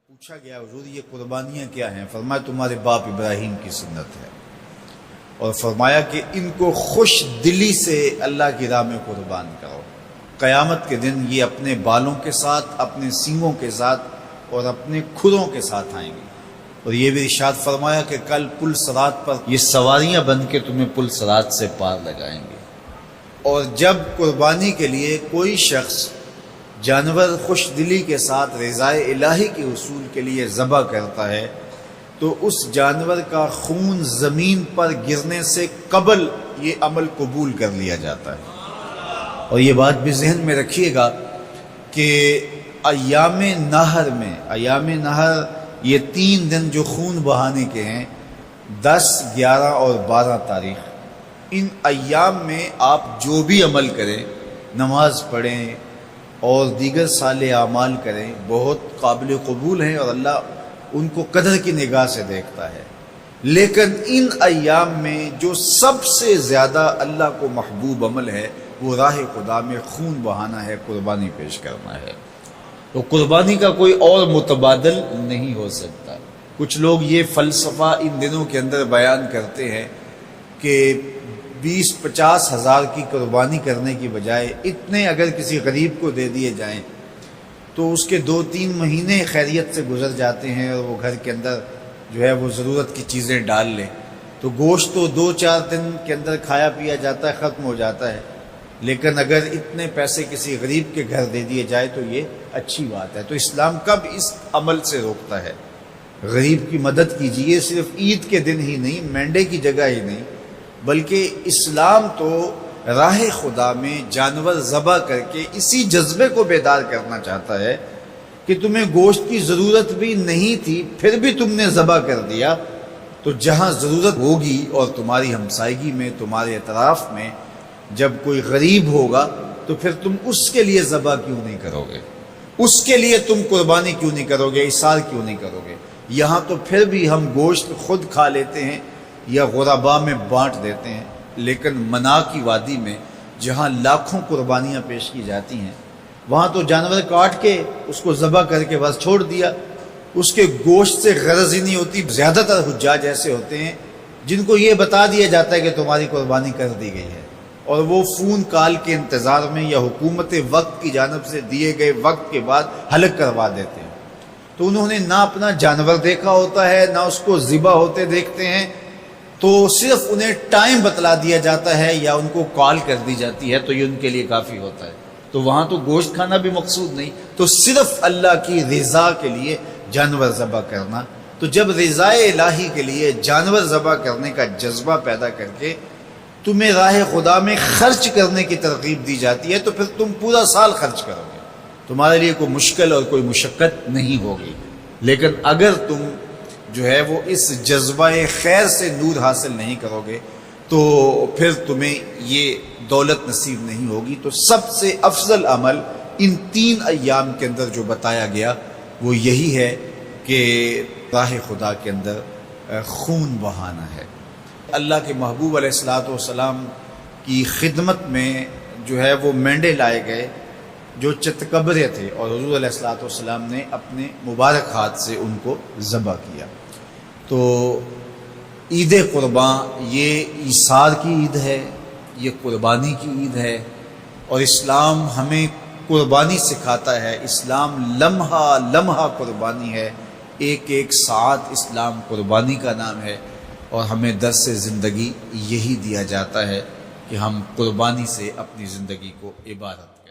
پوچھا گیا حضور یہ قربانیاں کیا ہیں؟ فرمایا تمہارے باپ ابراہیم کی سنت ہے، اور فرمایا کہ ان کو خوش دلی سے اللہ کی راہ میں قربان کرو، قیامت کے دن یہ اپنے بالوں کے ساتھ، اپنے سینگوں کے ساتھ اور اپنے کھروں کے ساتھ آئیں گے۔ اور یہ بھی ارشاد فرمایا کہ کل پل صراط پر یہ سواریاں بن کے تمہیں پل صراط سے پار لگائیں گے۔ اور جب قربانی کے لیے کوئی شخص جانور خوش دلی کے ساتھ رضائے الہی کے حصول کے لیے ذبح کرتا ہے تو اس جانور کا خون زمین پر گرنے سے قبل یہ عمل قبول کر لیا جاتا ہے۔ اور یہ بات بھی ذہن میں رکھیے گا کہ ایام نہر یہ 3 دن جو خون بہانے کے ہیں، 10، 11 اور 12 تاریخ، ان ایام میں آپ جو بھی عمل کریں، نماز پڑھیں اور دیگر صالح اعمال کریں، بہت قابل قبول ہیں اور اللہ ان کو قدر کی نگاہ سے دیکھتا ہے۔ لیکن ان ایام میں جو سب سے زیادہ اللہ کو محبوب عمل ہے وہ راہ خدا میں خون بہانا ہے، قربانی پیش کرنا ہے۔ تو قربانی کا کوئی اور متبادل نہیں ہو سکتا۔ کچھ لوگ یہ فلسفہ ان دنوں کے اندر بیان کرتے ہیں کہ 20-50 ہزار کی قربانی کرنے کی بجائے اتنے اگر کسی غریب کو دے دیے جائیں تو اس کے 2-3 مہینے خیریت سے گزر جاتے ہیں اور وہ گھر کے اندر جو ہے وہ ضرورت کی چیزیں ڈال لیں، تو گوشت تو 2-4 دن کے اندر کھایا پیا جاتا ہے، ختم ہو جاتا ہے۔ لیکن اگر اتنے پیسے کسی غریب کے گھر دے دیے جائے تو یہ اچھی بات ہے۔ تو اسلام کب اس عمل سے روکتا ہے؟ غریب کی مدد کیجیے، صرف عید کے دن ہی نہیں، مینڈے کی جگہ ہی نہیں، بلکہ اسلام تو راہ خدا میں جانور ذبح کر کے اسی جذبے کو بیدار کرنا چاہتا ہے کہ تمہیں گوشت کی ضرورت بھی نہیں تھی، پھر بھی تم نے ذبح کر دیا، تو جہاں ضرورت ہوگی اور تمہاری ہمسائیگی میں، تمہارے اطراف میں جب کوئی غریب ہوگا تو پھر تم اس کے لیے ذبح کیوں نہیں کرو گے؟ اس کے لیے تم قربانی کیوں نہیں کرو گے؟ اِثار کیوں نہیں کرو گے؟ یہاں تو پھر بھی ہم گوشت خود کھا لیتے ہیں یا غرباء میں بانٹ دیتے ہیں، لیکن منا کی وادی میں جہاں لاکھوں قربانیاں پیش کی جاتی ہیں وہاں تو جانور کاٹ کے اس کو ذبح کر کے بس چھوڑ دیا، اس کے گوشت سے غرض ہی نہیں ہوتی۔ زیادہ تر حجاج ایسے ہوتے ہیں جن کو یہ بتا دیا جاتا ہے کہ تمہاری قربانی کر دی گئی ہے، اور وہ فون کال کے انتظار میں یا حکومت وقت کی جانب سے دیے گئے وقت کے بعد حلق کروا دیتے ہیں۔ تو انہوں نے نہ اپنا جانور دیکھا ہوتا ہے، نہ اس کو ذبح ہوتے دیکھتے ہیں، تو صرف انہیں ٹائم بتلا دیا جاتا ہے یا ان کو کال کر دی جاتی ہے تو یہ ان کے لیے کافی ہوتا ہے۔ تو وہاں تو گوشت کھانا بھی مقصود نہیں، تو صرف اللہ کی رضا کے لیے جانور ذبح کرنا۔ تو جب رضا الہی کے لیے جانور ذبح کرنے کا جذبہ پیدا کر کے تمہیں راہ خدا میں خرچ کرنے کی ترغیب دی جاتی ہے تو پھر تم پورا سال خرچ کرو گے، تمہارے لیے کوئی مشکل اور کوئی مشقت نہیں ہوگی۔ لیکن اگر تم جو ہے وہ اس جذبہ خیر سے نور حاصل نہیں کرو گے تو پھر تمہیں یہ دولت نصیب نہیں ہوگی۔ تو سب سے افضل عمل ان 3 ایام کے اندر جو بتایا گیا وہ یہی ہے کہ راہ خدا کے اندر خون بہانا ہے۔ اللہ کے محبوب علیہ الصلوۃ والسلام کی خدمت میں جو ہے وہ مینڈے لائے گئے جو چتکبرے تھے، اور حضور علیہ الصلوۃ والسلام نے اپنے مبارک ہاتھ سے ان کو ذبح کیا۔ تو عید قرباں یہ ایثار کی عید ہے، یہ قربانی کی عید ہے، اور اسلام ہمیں قربانی سکھاتا ہے۔ اسلام لمحہ لمحہ قربانی ہے، ایک ایک ساعت اسلام قربانی کا نام ہے، اور ہمیں درس زندگی یہی دیا جاتا ہے کہ ہم قربانی سے اپنی زندگی کو عبادت کریں۔